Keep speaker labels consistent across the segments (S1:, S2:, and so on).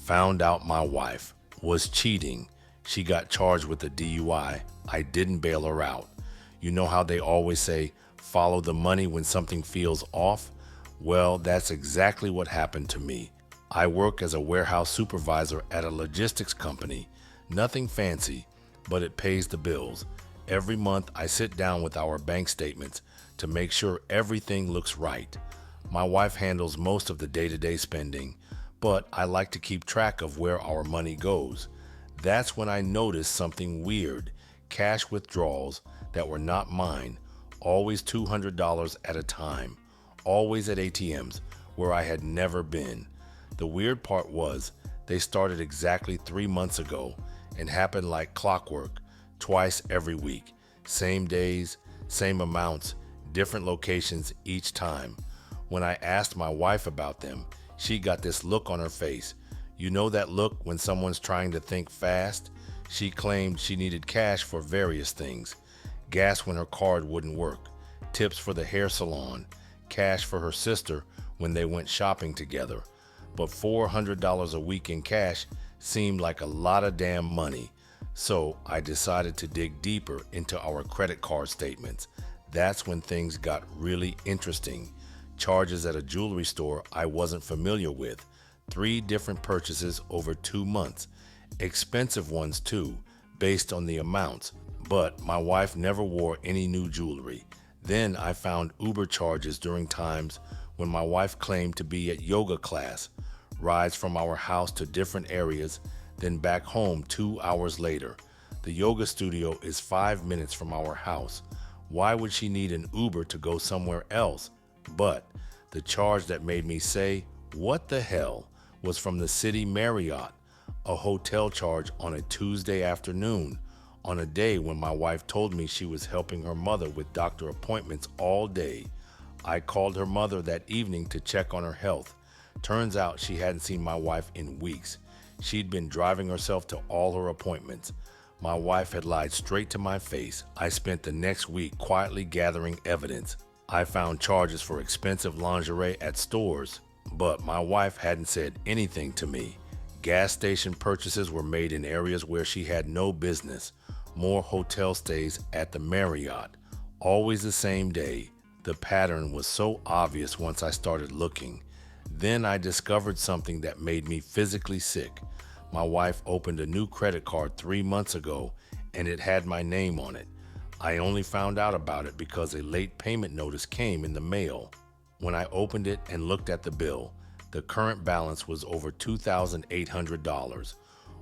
S1: Found out my wife was cheating. She got charged with a DUI. I didn't bail her out. You know how they always say, follow the money when something feels off? Well, that's exactly what happened to me. I work as a warehouse supervisor at a logistics company. Nothing fancy, but it pays the bills. Every month I sit down with our bank statements to make sure everything looks right. My wife handles most of the day-to-day spending, but I like to keep track of where our money goes. That's when I noticed something weird. Cash withdrawals that were not mine, always $200 at a time, always at ATMs where I had never been. The weird part was they started exactly 3 months ago and happened like clockwork, twice every week. Same days, same amounts, different locations each time. When I asked my wife about them, she got this look on her face. You know that look when someone's trying to think fast? She claimed she needed cash for various things. Gas when her card wouldn't work, tips for the hair salon, cash for her sister when they went shopping together. But $400 a week in cash seemed like a lot of damn money. So I decided to dig deeper into our credit card statements. That's when things got really interesting. Charges at a jewelry store I wasn't familiar with. 3 different purchases over 2 months. Expensive ones too, based on the amounts. But my wife never wore any new jewelry. Then I found Uber charges during times when my wife claimed to be at yoga class. Rides from our house to different areas, then back home 2 hours later. The yoga studio is 5 minutes from our house. Why would she need an Uber to go somewhere else? But the charge that made me say, what the hell, was from the city Marriott, a hotel charge on a Tuesday afternoon, on a day when my wife told me she was helping her mother with doctor appointments all day. I called her mother that evening to check on her health. Turns out she hadn't seen my wife in weeks. She'd been driving herself to all her appointments. My wife had lied straight to my face. I spent the next week quietly gathering evidence. I found charges for expensive lingerie at stores, but my wife hadn't said anything to me. Gas station purchases were made in areas where she had no business. More hotel stays at the Marriott, always the same day. The pattern was so obvious once I started looking. Then I discovered something that made me physically sick. My wife opened a new credit card 3 months ago, and it had my name on it. I only found out about it because a late payment notice came in the mail. When I opened it and looked at the bill, the current balance was over $2,800,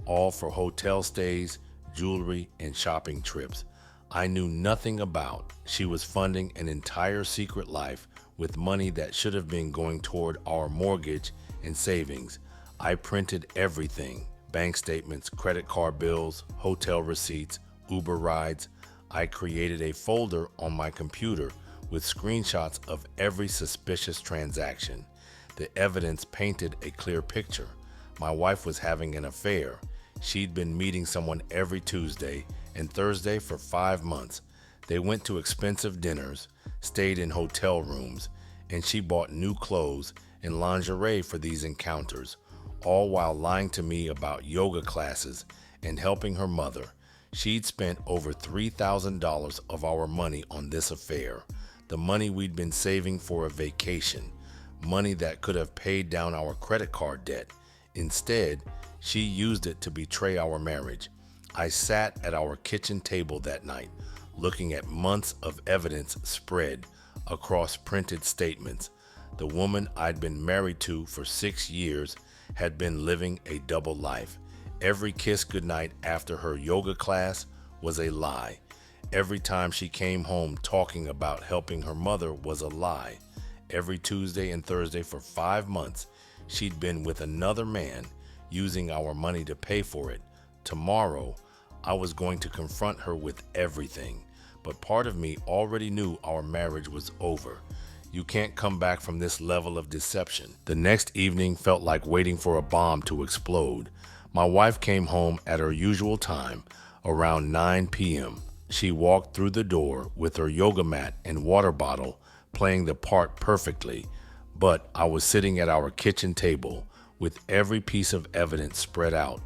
S1: all for hotel stays, jewelry, and shopping trips. I knew nothing about. She was funding an entire secret life with money that should have been going toward our mortgage and savings. I printed everything: bank statements, credit card bills, hotel receipts, Uber rides. I created a folder on my computer with screenshots of every suspicious transaction. The evidence painted a clear picture. My wife was having an affair. She'd been meeting someone every Tuesday and Thursday for 5 months. They went to expensive dinners, stayed in hotel rooms, and she bought new clothes and lingerie for these encounters, all while lying to me about yoga classes and helping her mother. She'd spent over $3,000 of our money on this affair, the money we'd been saving for a vacation, money that could have paid down our credit card debt. Instead, she used it to betray our marriage. I sat at our kitchen table that night, looking at months of evidence spread across printed statements. The woman I'd been married to for 6 years had been living a double life. Every kiss goodnight after her yoga class was a lie. Every time she came home talking about helping her mother was a lie. Every Tuesday and Thursday for 5 months, she'd been with another man, using our money to pay for it. Tomorrow, I was going to confront her with everything, but part of me already knew our marriage was over. You can't come back from this level of deception. The next evening felt like waiting for a bomb to explode. My wife came home at her usual time, around 9 p.m. She walked through the door with her yoga mat and water bottle, playing the part perfectly. But I was sitting at our kitchen table, with every piece of evidence spread out.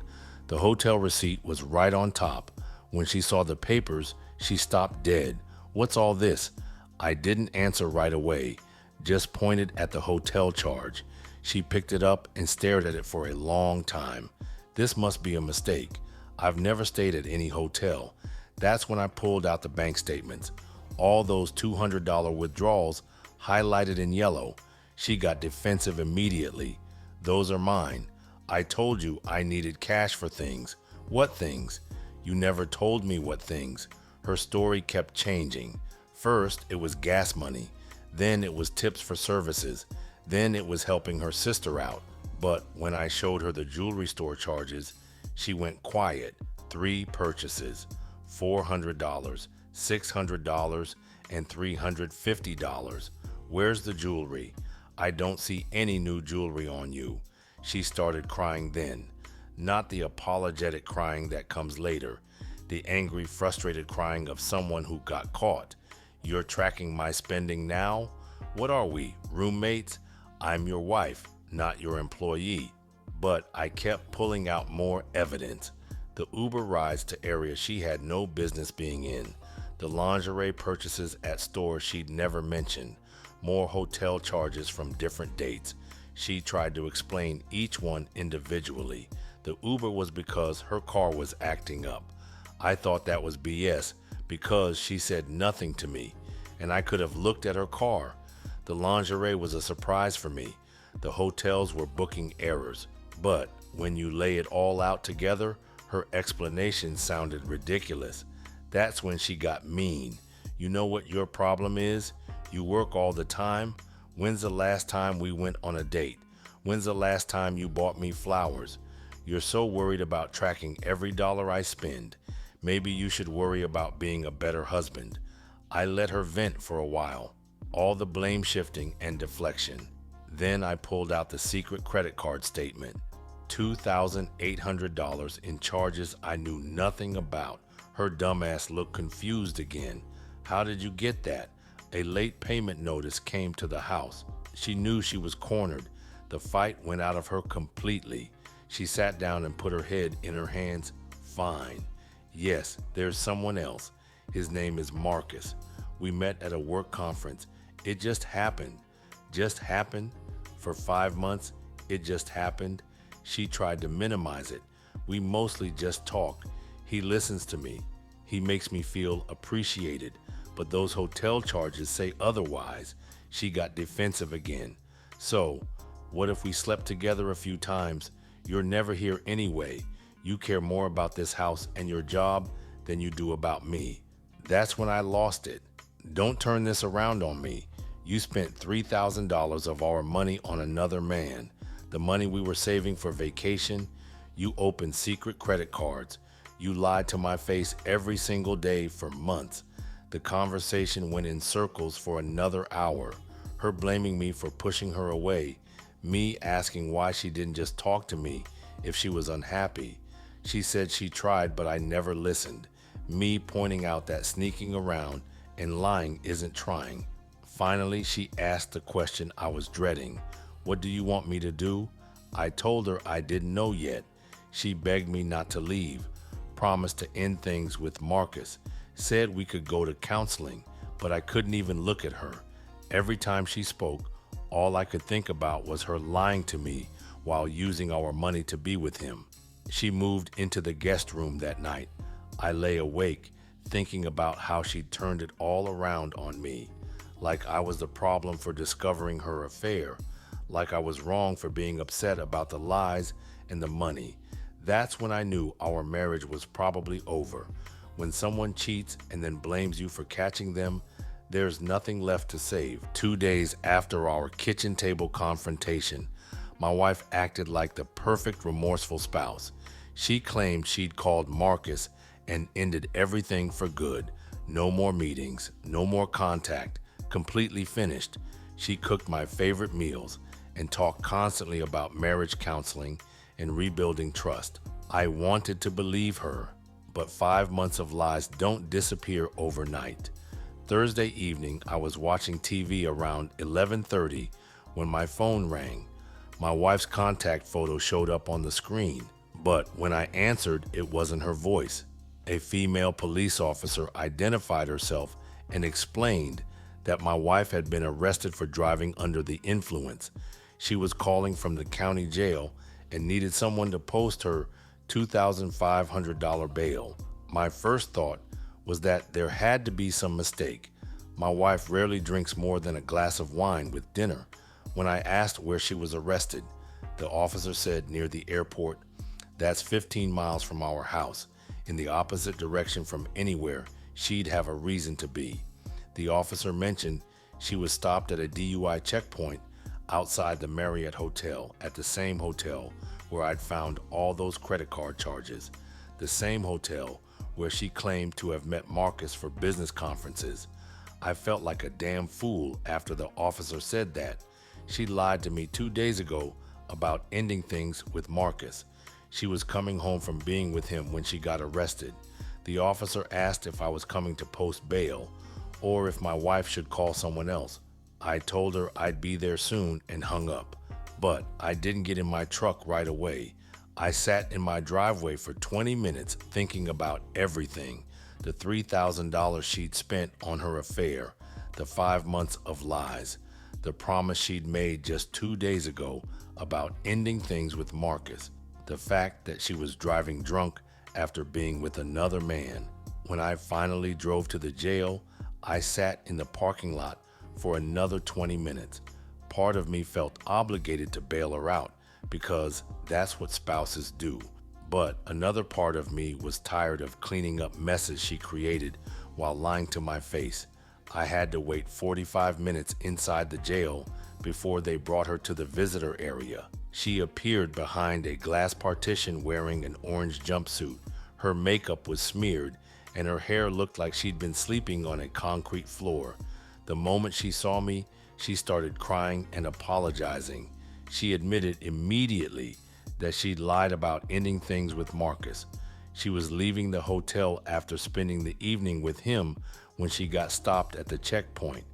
S1: The hotel receipt was right on top. When she saw the papers, she stopped dead. "What's all this?" I didn't answer right away, just pointed at the hotel charge. She picked it up and stared at it for a long time. "This must be a mistake. I've never stayed at any hotel." That's when I pulled out the bank statements. All those $200 withdrawals highlighted in yellow. She got defensive immediately. "Those are mine. I told you I needed cash for things." "What things?" "You never told me what things." Her story kept changing. First, it was gas money. Then it was tips for services. Then it was helping her sister out. But when I showed her the jewelry store charges, she went quiet. 3 purchases, $400, $600, and $350. "Where's the jewelry?" "I don't see any new jewelry on you." She started crying then. Not the apologetic crying that comes later. The angry, frustrated crying of someone who got caught. "You're tracking my spending now? What are we, roommates? I'm your wife, not your employee." But I kept pulling out more evidence. The Uber rides to areas she had no business being in. The lingerie purchases at stores she'd never mentioned. More hotel charges from different dates. She tried to explain each one individually. The Uber was because her car was acting up. I thought that was BS because she said nothing to me, and I could have looked at her car. The lingerie was a surprise for me. The hotels were booking errors. But when you lay it all out together, her explanation sounded ridiculous. That's when she got mean. "You know what your problem is? You work all the time. When's the last time we went on a date? When's the last time you bought me flowers? You're so worried about tracking every dollar I spend. Maybe you should worry about being a better husband." I let her vent for a while, all the blame shifting and deflection. Then I pulled out the secret credit card statement. $2,800 in charges I knew nothing about. Her dumbass looked confused again. "How did you get that?" "A late payment notice came to the house." She knew she was cornered. The fight went out of her completely. She sat down and put her head in her hands. "Fine. Yes, there's someone else. His name is Marcus. We met at a work conference. It just happened." Just happened? For 5 months, it just happened? She tried to minimize it. "We mostly just talk. He listens to me. He makes me feel appreciated. But those hotel charges say otherwise." She got defensive again. "So, what if we slept together a few times? You're never here anyway. You care more about this house and your job than you do about me." That's when I lost it. "Don't turn this around on me. You spent $3,000 of our money on another man. The money we were saving for vacation. You opened secret credit cards. You lied to my face every single day for months." The conversation went in circles for another hour. Her blaming me for pushing her away. Me asking why she didn't just talk to me if she was unhappy. She said she tried, but I never listened. Me pointing out that sneaking around and lying isn't trying. Finally, she asked the question I was dreading. "What do you want me to do?" I told her I didn't know yet. She begged me not to leave, promised to end things with Marcus, said we could go to counseling, but I couldn't even look at her. Every time she spoke, all I could think about was her lying to me while using our money to be with him. She moved into the guest room that night. I lay awake, thinking about how she turned it all around on me, like I was the problem for discovering her affair, like I was wrong for being upset about the lies and the money. That's when I knew our marriage was probably over. When someone cheats and then blames you for catching them, there's nothing left to save. 2 days after our kitchen table confrontation, my wife acted like the perfect remorseful spouse. She claimed she'd called Marcus and ended everything for good. No more meetings, no more contact, completely finished. She cooked my favorite meals and talked constantly about marriage counseling and rebuilding trust. I wanted to believe her, but 5 months of lies don't disappear overnight. Thursday evening, I was watching TV around 11:30 when my phone rang. My wife's contact photo showed up on the screen, but when I answered, it wasn't her voice. A female police officer identified herself and explained that my wife had been arrested for driving under the influence. She was calling from the county jail and needed someone to post her $2,500 bail. My first thought was that there had to be some mistake. My wife rarely drinks more than a glass of wine with dinner. When I asked where she was arrested, the officer said near the airport. That's 15 miles from our house, in the opposite direction from anywhere she'd have a reason to be. The officer mentioned she was stopped at a DUI checkpoint outside the Marriott Hotel, at the same hotel where I'd found all those credit card charges, the same hotel where she claimed to have met Marcus for business conferences. I felt like a damn fool after the officer said that. She lied to me 2 days ago about ending things with Marcus. She was coming home from being with him when she got arrested. The officer asked if I was coming to post bail or if my wife should call someone else. I told her I'd be there soon and hung up. But I didn't get in my truck right away. I sat in my driveway for 20 minutes thinking about everything. The $3,000 she'd spent on her affair, the 5 months of lies, the promise she'd made just 2 days ago about ending things with Marcus, the fact that she was driving drunk after being with another man. When I finally drove to the jail, I sat in the parking lot for another 20 minutes. Part of me felt obligated to bail her out because that's what spouses do. But another part of me was tired of cleaning up messes she created while lying to my face. I had to wait 45 minutes inside the jail before they brought her to the visitor area. She appeared behind a glass partition wearing an orange jumpsuit. Her makeup was smeared and her hair looked like she'd been sleeping on a concrete floor. The moment she saw me, she started crying and apologizing. She admitted immediately that she'd lied about ending things with Marcus. She was leaving the hotel after spending the evening with him when she got stopped at the checkpoint.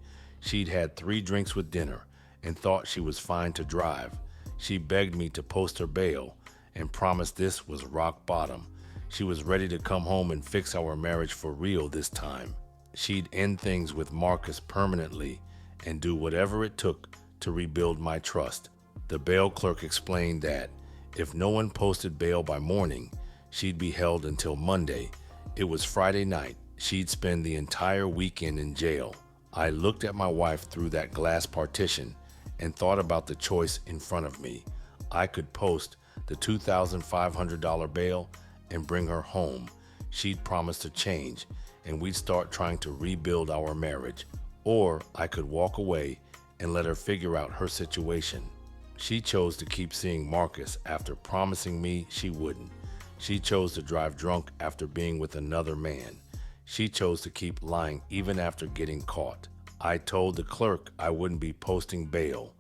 S1: She'd had 3 drinks with dinner and thought she was fine to drive. She begged me to post her bail and promised this was rock bottom. She was ready to come home and fix our marriage for real this time. She'd end things with Marcus permanently and do whatever it took to rebuild my trust. The bail clerk explained that if no one posted bail by morning, she'd be held until Monday. It was Friday night. She'd spend the entire weekend in jail. I looked at my wife through that glass partition and thought about the choice in front of me. I could post the $2,500 bail and bring her home. She'd promised to change, and we'd start trying to rebuild our marriage. Or I could walk away and let her figure out her situation. She chose to keep seeing Marcus after promising me she wouldn't. She chose to drive drunk after being with another man. She chose to keep lying even after getting caught. I told the clerk I wouldn't be posting bail.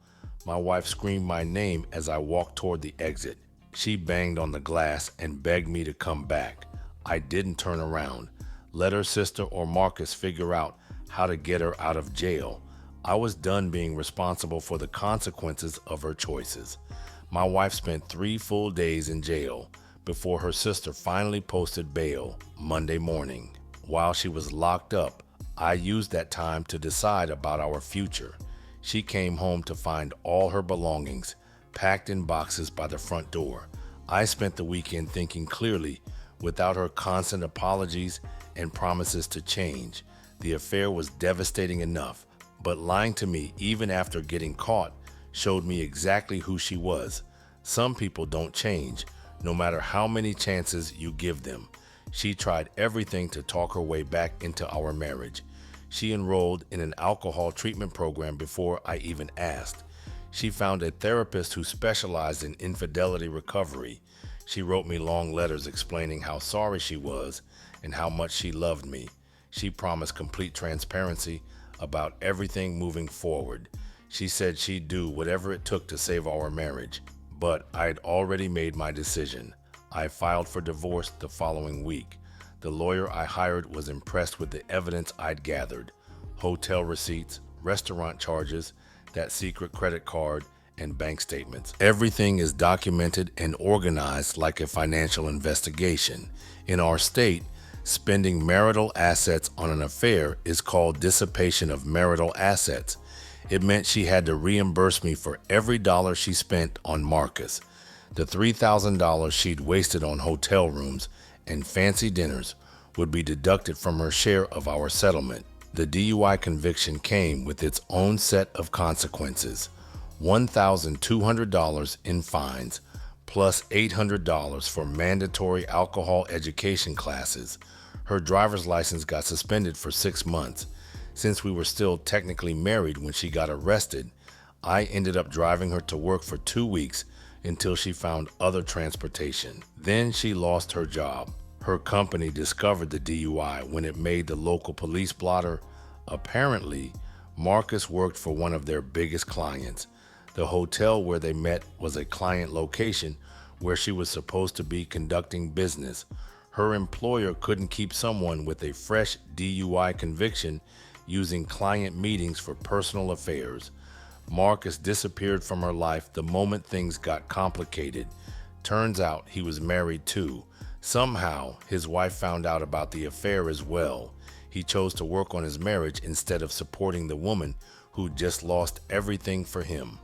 S1: My wife screamed my name as I walked toward the exit. She banged on the glass and begged me to come back. I didn't turn around. Let her sister or Marcus figure out how to get her out of jail. I was done being responsible for the consequences of her choices. My wife spent 3 full days in jail before her sister finally posted bail Monday morning. While she was locked up, I used that time to decide about our future. She came home to find all her belongings packed in boxes by the front door. I spent the weekend thinking clearly without her constant apologies and promises to change. The affair was devastating enough, but lying to me even after getting caught showed me exactly who she was. Some people don't change, no matter how many chances you give them. She tried everything to talk her way back into our marriage. She enrolled in an alcohol treatment program before I even asked. She found a therapist who specialized in infidelity recovery. She wrote me long letters explaining how sorry she was and how much she loved me. She promised complete transparency about everything moving forward. She said she'd do whatever it took to save our marriage, but I'd already made my decision. I filed for divorce the following week. The lawyer I hired was impressed with the evidence I'd gathered: hotel receipts, restaurant charges, that secret credit card, and bank statements. Everything is documented and organized like a financial investigation. In our state, spending marital assets on an affair is called dissipation of marital assets. It meant she had to reimburse me for every dollar she spent on Marcus. The $3,000 she'd wasted on hotel rooms and fancy dinners would be deducted from her share of our settlement. The DUI conviction came with its own set of consequences: $1,200 in fines, plus $800 for mandatory alcohol education classes. Her driver's license got suspended for 6 months. Since we were still technically married when she got arrested, I ended up driving her to work for 2 weeks until she found other transportation. Then she lost her job. Her company discovered the DUI when it made the local police blotter. Apparently, Marcus worked for one of their biggest clients. The hotel where they met was a client location where she was supposed to be conducting business. Her employer couldn't keep someone with a fresh DUI conviction using client meetings for personal affairs. Marcus disappeared from her life the moment things got complicated. Turns out he was married too. Somehow, his wife found out about the affair as well. He chose to work on his marriage instead of supporting the woman who just lost everything for him.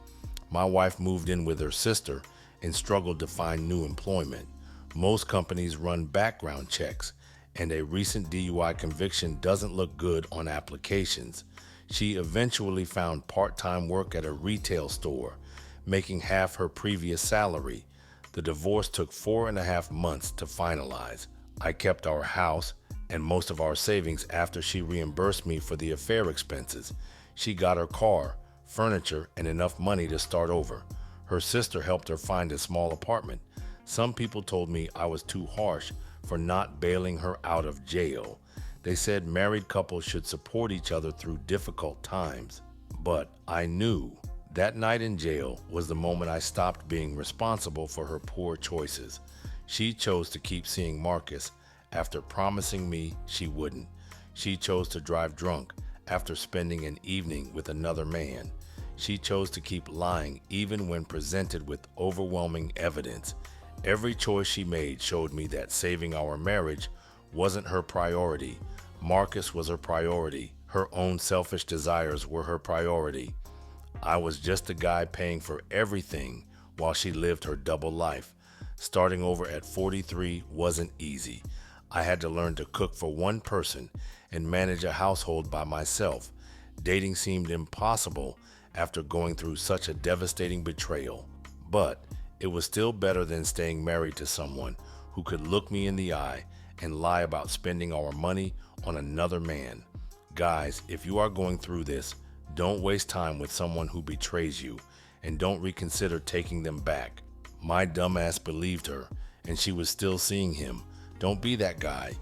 S1: My wife moved in with her sister and struggled to find new employment. Most companies run background checks, and a recent DUI conviction doesn't look good on applications. She eventually found part-time work at a retail store, making half her previous salary. The divorce took 4.5 months to finalize. I kept our house and most of our savings after she reimbursed me for the affair expenses. She got her car, furniture, and enough money to start over. Her sister helped her find a small apartment. Some people told me I was too harsh for not bailing her out of jail. They said married couples should support each other through difficult times. But I knew that night in jail was the moment I stopped being responsible for her poor choices. She chose to keep seeing Marcus after promising me she wouldn't. She chose to drive drunk after spending an evening with another man. She chose to keep lying even when presented with overwhelming evidence. Every choice she made showed me that saving our marriage wasn't her priority. Marcus was her priority. Her own selfish desires were her priority. I was just a guy paying for everything while she lived her double life. Starting over at 43 wasn't easy. I had to learn to cook for one person and manage a household by myself. Dating seemed impossible after going through such a devastating betrayal. But it was still better than staying married to someone who could look me in the eye and lie about spending our money on another man. Guys, if you are going through this, don't waste time with someone who betrays you, and don't reconsider taking them back. My dumbass believed her, and she was still seeing him. Don't be that guy.